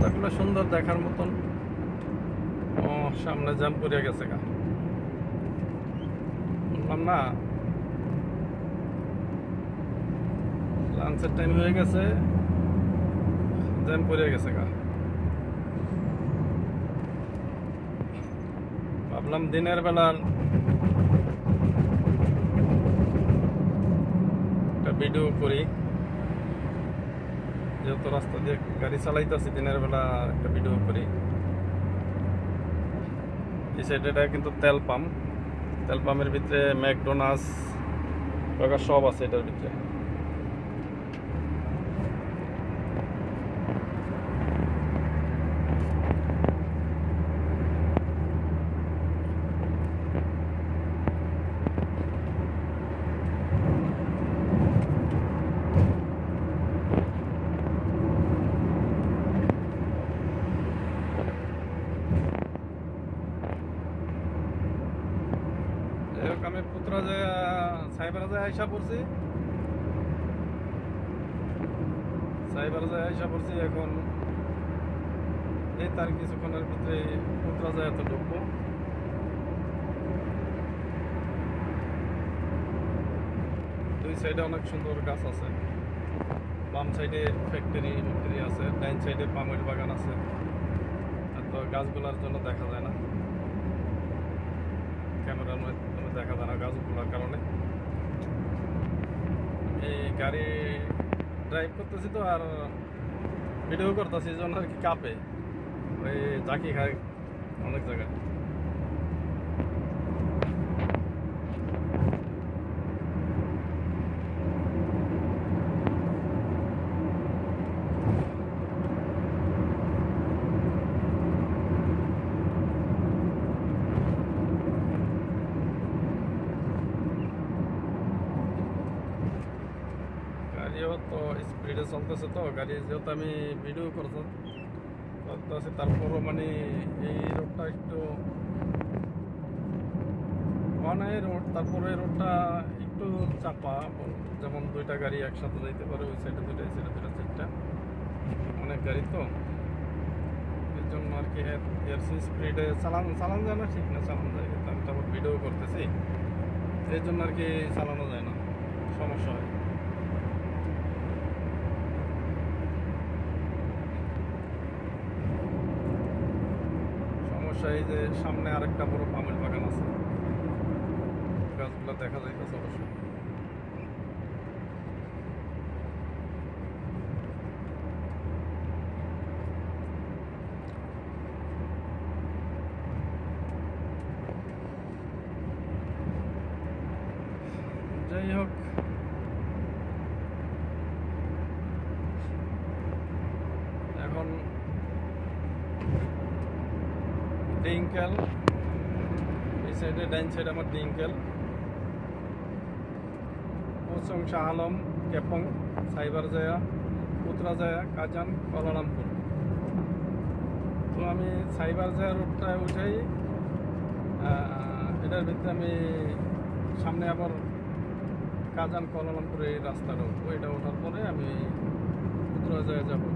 রাস্তাগুলো সুন্দর দেখার মতন। ও সামনে জ্যাম পড়ে গেছে গা, বললাম না লাঞ্চের টাইম হয়ে গেছে, জ্যাম পড়ে গেছে গা। ভাবলাম দিনের বেলা একটা ভিডিও করি, যেহেতু রাস্তা দিয়ে গাড়ি চালাইতেছি, দিনের বেলা একটা ভিডিও করি। এই সাইডে এটা কিন্তু তেল পাম্প, তেল পাম্পের ভিতরে ম্যাকডোনাল্ডস সব আছে এটার ভিতরে। আমি পুত্রা যায় সাইবারা যায় আইসা পড়ছি, এখন এই তার কিছুক্ষণের ভিতরে পুত্রা যায় এত ঢুকবো। দুই সাইডে অনেক সুন্দর গাছ আছে, বাম সাইডে ফ্যাক্টরি আছে, ডাইন সাইডে পামের বাগান আছে। তো গাছগুলোর জন্য দেখা যায় না, ক্যামেরার মধ্যে দেখা যায় না গাছগুলোর কারণে। এই গাড়ি ড্রাইভ করতেছি তো আর ভিডিও করতেছি, এই জন্য আর কি কাঁপে, ওই জাকি খায় অনেক জায়গায়। গাড়িও তো স্পিডে চলতেছে, তো গাড়ি যেহেতু আমি ভিডিও করতেছি, তারপরও মানে এই রোডটা একটু এই রোড, তারপরে রোডটা একটু চাপা, যেমন দুইটা গাড়ি একসাথে যাইতে পারে, ওই সাইডে দুইটা, এই সাইডে দুইটা, চারটা, অনেক গাড়ি তো, এর জন্য আর কি এর স্পিডে চালানো যায় না, ঠিক না চালানো যায়, কিন্তু আমি তারপর ভিডিও করতেছি, এই জন্য আর কি চালানো যায় না, সমস্যা হয়। এই যে সামনে আরেকটা বড় পামের বাগান আছে, গাছগুলো দেখা যাইতেছে অবশ্যই। যাই হোক, এখন ডিঙ্কেল, এই সাইডে ডাইন সাইড আমার ডিঙ্কেল, পৌঁছং শাহ আলম, কেপং, সাইবার জায়া, পুত্রা জায়া, কাজান, কুয়ালালামপুর। তো আমি সাইবার জায়া রোডটায় উঠাই, এটার ভিতরে আমি সামনে আবার কাজান কুয়ালালামপুর এই রাস্তাটা উঠবো, এটা ওঠার পরে আমি পুত্রা জায়া যাবো।